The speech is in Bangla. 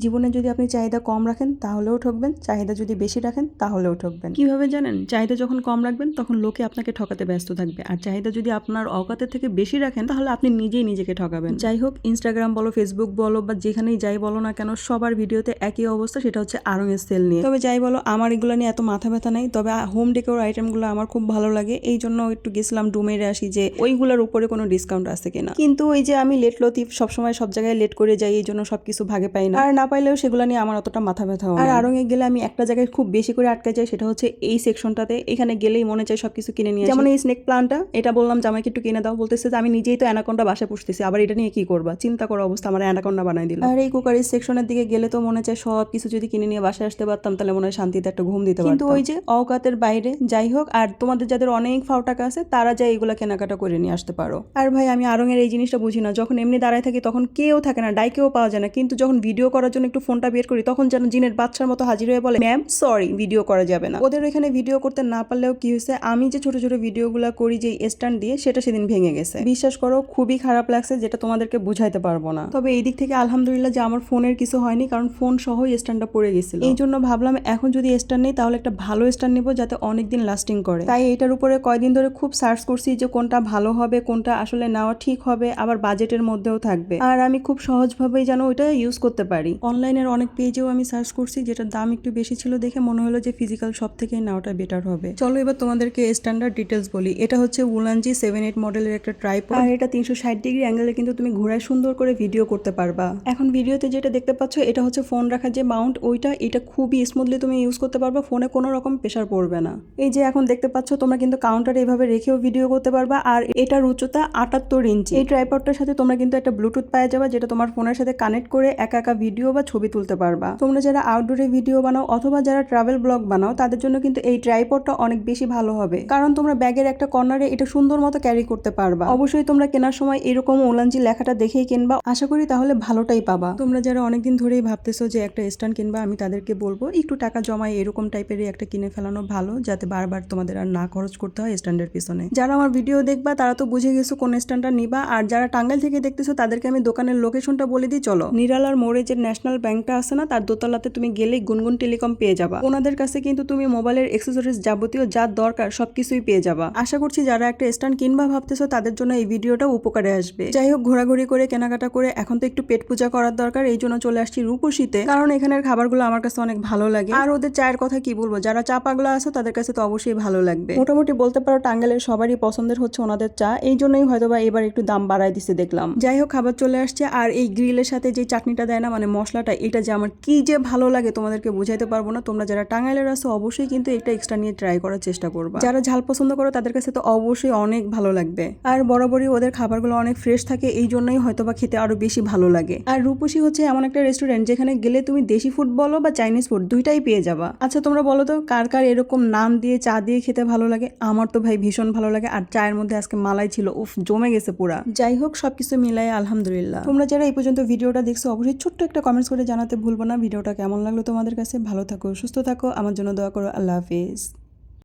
জীবনে যদি আপনি চাহিদা কম রাখেন তাহলেও ঠকবেন, চাহিদা যদি বেশি রাখেন তাহলেও ঠকবেন। কিভাবে জানেন? চাহিদা যখন কম রাখবেন তখন লোকে আপনাকে ঠকাতে ব্যস্ত থাকবে, আর চাহিদা যদি আপনার অকাতের থেকে বেশি রাখেন তাহলে আপনি নিজেই নিজেকে ঠকাবেন। যাই হোক, ইনস্টাগ্রাম বলো, ফেসবুক বলো বা যেখানেই যাই বলো না কেন, সবার ভিডিওতে একই অবস্থা, সেটা হচ্ছে আড়ং-এর সেল নিয়ে। তবে যাই বলো, আমার এগুলো নিয়ে এত মাথা ব্যথা নেই, তবে হোম ডেকোর আইটেমগুলো আমার খুব ভালো লাগে, এই জন্য একটু গেছিলাম ডুমেরে আসি যে ওইগুলোর উপরে কোনো ডিসকাউন্ট আছে কিনা। কিন্তু ওই যে আমি লেট লতিফ, সবসময় সব জায়গায় লেট করে যাই, এই জন্য সবকিছু ভাগে পাই না, আর না পাইলেও সেগুলো নিয়ে আমার অতটা মাথা ব্যথা হয়। আর আড়ং-এ গেলে আমি একটা জায়গায় খুব বেশি করে আটকে যাই, সেটা হচ্ছে এই সেকশনটাতে। এখানে গেলেই মনে চায় সবকিছু কিনে নিয়ে আসি। যেমন এই স্নেক প্লান্টটা, এটা বললাম জামাইকে একটু কিনে দাও, বলতেছে যে আমি নিজেই তো অ্যানাকোন্ডা বাসায় পুষতেছি, আবার এটা নিয়ে কি করবা, চিন্তা করো অবস্থা, আমার অ্যানাকোন্ডা বানাই দিল। আর এই কুকারিজ সেকশনের দিকে গেলে তো মনে চায় সব কিছু যদি কিনে নিয়ে বাসায় আসতে পারতাম তাহলে মনে হয় শান্তিতে একটা ঘুম দিতে পারতাম, কিন্তু ওই যে অকাতের বাইরে। যাই হোক, আর তোমাদের যাদের অনেক ফাও টাকা আছে তারা যায় এগুলা কেনাকাটা করে নিয়ে আসতে পারো। আর ভাই, আমি আড়ং-এর এই জিনিসটা বুঝি না, যখন এমনি দাঁড়ায় থাকি তখন কেউ থাকে না, ডাইকেও পাওয়া যায় না, কিন্তু যখন ভিডিও করার জন্য একটু ফোনটা বের করি তখন যেন জিনের বাচ্চার মতো হাজির হয়ে বলে, ম্যাম সরি, ভিডিও করা যাবে না। ওদের এখানে ভিডিও করতে না পারলেও কি হয়েছে, আমি যে ছোট ছোট ভিডিওগুলো করি যে স্ট্যান্ড দিয়ে, সেটা সেদিন ভেঙে গেছে। বিশ্বাস করো, খুবই খারাপ লাগছে, যেটা তোমাদেরকে বুঝাইতে পারবো না। তবে এই দিক থেকে আলহামদুলিল্লাহ যে আমার ফোনের কিছু হয়নি, কারণ ফোন সহ স্ট্যান্ডটা পড়ে গেছিল। এই জন্য ভাবলাম এখন যদি স্ট্যান্ড নেই তাহলে একটা ভালো স্ট্যান্ড নিবো যাতে অনেকদিন লাস্টিং করে। তাই এটার উপরে কয়দিন ধরে খুব সার্চ করছি যে কোনটা ভালো হবে, কোনটা আসলে নেওয়া ঠিক হবে, আবার বাজেটের মধ্যেও থাকবে, আর আমি খুব সহজভাবেই যেন ওইটা ইউজ করতে পারি। অনলাইনের অনেক পেজেও আমি সার্চ করছি, যেটার দাম একটু বেশি ছিল দেখে মনে হলো যে ফিজিক্যাল শপ থেকে নেওয়াটা বেটার হবে। চলো এবার তোমাদেরকে স্ট্যান্ডার্ড ডিটেলস বলি। এটা হচ্ছে উলানজি 7-8 মডেলের একটা ট্রাইপড, আর এটা 360 ডিগ্রি অ্যাঙ্গেলে কিন্তু তুমি ঘোরায় সুন্দর করে ভিডিও করতে পারবা। এখন ভিডিওতে যেটা দেখতে পাচ্ছ এটা হচ্ছে ফোন রাখার যে মাউন্ট, ওইটা এটা খুবই স্মুথলি তুমি ইউজ করতে পারবা, ফোনে কোনো রকম প্রেশার পড়বে না। এই যে এখন দেখতে পাচ্ছ তোমরা কিন্তু কাউন্টারে এভাবে রেখেও ভিডিও করতে পারবা, আর এটার উচ্চতা 78 ইঞ্চি। এই ট্রাইপডটার সাথে তোমরা কিন্তু একটা ব্লুটুথ পাওয়া যাবে, যেটা তোমার ফোনের সাথে কানেক্ট করে একা একা ভিডিও বা ছবি তুলতে পারবা। তোমরা যারা আউটডোরে ভিডিও বানাও অথবা যারা ট্রাভেল ব্লগ বানাও তাদের জন্য কিন্তু এই ট্রাইপডটা অনেক বেশি ভালো হবে, কারণ তোমরা ব্যাগের একটা কর্নারে এটা সুন্দর মতো ক্যারি করতে পারবা। অবশ্যই তোমরা কেনার সময় এরকম উলানজি লেখাটা দেখেই কিনবা, আশা করি তাহলে ভালোটাই পাবা। তোমরা যারা অনেকদিন ধরেই ভাবতেছো যে একটা স্ট্যান্ড কিনবা, আমি তাদেরকে বলবো একটু টাকা জমায় এরকম টাইপেরই একটা কিনে ফেলানো ভালো, যাতে বারবার তোমাদের আর না খরচ করতে হয় স্ট্যান্ডের পিছনে। যারা আমার ভিডিও দেখবা তারা তো বুঝে গেছো কোন স্ট্যান্ডটা নিবা, আর যারা টাঙ্গাইল থেকে দেখতেছো তাদেরকে আমি দোকানের লোকেশনটা বলে দিই। চলো, নিরালার মোড়ে যে ন্যাশনাল ব্যাংকটা আছে না, তার দোতলাতে তুমি গেলেই গুনগুন টেলিকম পেয়ে যাবা। ওনাদের কাছে কিন্তু তুমি মোবাইলের অ্যাক্সেসরিজ যাবতীয় যা দরকার সবকিছুই পেয়ে যাবা। আশা করছি যারা একটা স্ট্যান্ড কিনবা ভাবতেছো তাদের জন্য এই ভিডিওটা উপকারে আসবে। যাই হোক, ঘোরাঘুরি করে কেনাকাটা করে এখন তো একটু পেট পূজা করার দরকার, এই জন্য চলে আসছি রূপসীতে, কারণ এখানের খাবারগুলো আমার কাছে অনেক ভালো লাগে, আর ওদের চায়ের কথা কি বলবো, যারা চা পাগলা আছে তাদের কাছে তো অবশ্যই ভালো লাগবে। মোটামুটি বলতে পারো টাঙ্গাইলের সবারই পছন্দের হচ্ছে ওনাদের চা, এই জন্যই হয়তোবা এবার একটু দাম বাড়াই দিছে দেখলাম। যাই হোক, খাবার চলে আসছে, আর এই গ্রিলের সাথে যে চাটনিটা দেয় না, মানে মশলাটা, এটা যে আমার কি যে ভালো লাগে তোমাদেরকে বুঝাইতে পারবো না। তোমরা যারা টাঙ্গাইলের আছো অবশ্যই কিন্তু এটা এক্সট্রা নিয়ে ট্রাই করার চেষ্টা করবা। যারা ঝাল পছন্দ করো তাদের কাছে তো অবশ্যই অনেক ভালো লাগবে, আর বরাবরই ওদের খাবারগুলো অনেক ফ্রেশ থাকে, এই জন্যই হয়তোবা খেতে আরো বেশি ভালো লাগে। আর রূপসী হচ্ছে এমন একটা রেস্টুরেন্ট যেখানে গেলে তুমি দেশি ফুড বলো বা চাইনিজ ফুড দুইটাই পেয়ে যাবা। আচ্ছা তোমরা বলো তো কার কার এরকম নান দিয়ে চা দিয়ে খেতে ভালো লাগে? আমার তো ভাই ভীষণ ভালো লাগে, আর চায়ের মধ্যে আজকে মালাই ছিল, উফ জমে গেছে পুরা। যাই হোক, সবকিছু মিলাই আলহামদুলিল্লাহ। তোমরা যারা এই পর্যন্ত ভিডিওটা দেখছো অবশ্যই ছোট্ট একটা কমেন্টস করে জানাতে ভুলবো না ভিডিওটা কেমন লাগলো তোমাদের কাছে। ভালো থাকো, সুস্থ থাকো, আমার জন্য দোয়া করো। আল্লাহ হাফিজ।